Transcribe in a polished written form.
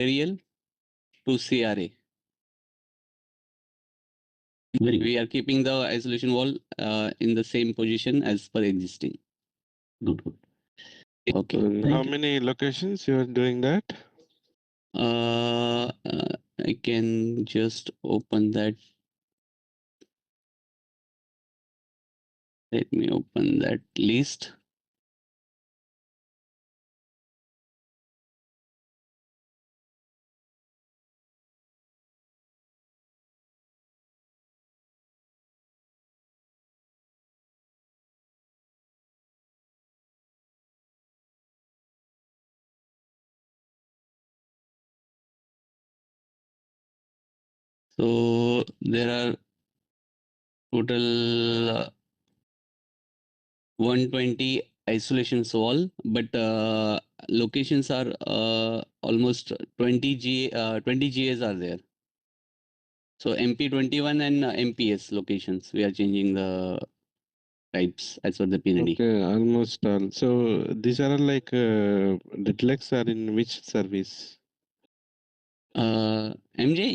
aerial to CRA. Very good. We are keeping the isolation wall in the same position as per existing. Good, good. Okay. And Thank how you. many locations you are doing that? I can just open that. Let me open that list. So there are total 120 isolations wall, but locations are almost 20 GAs are there. So MP21 and MPS locations, we are changing the types as per the PND. Okay, almost all. So these are like Detlex are in which service? MJ,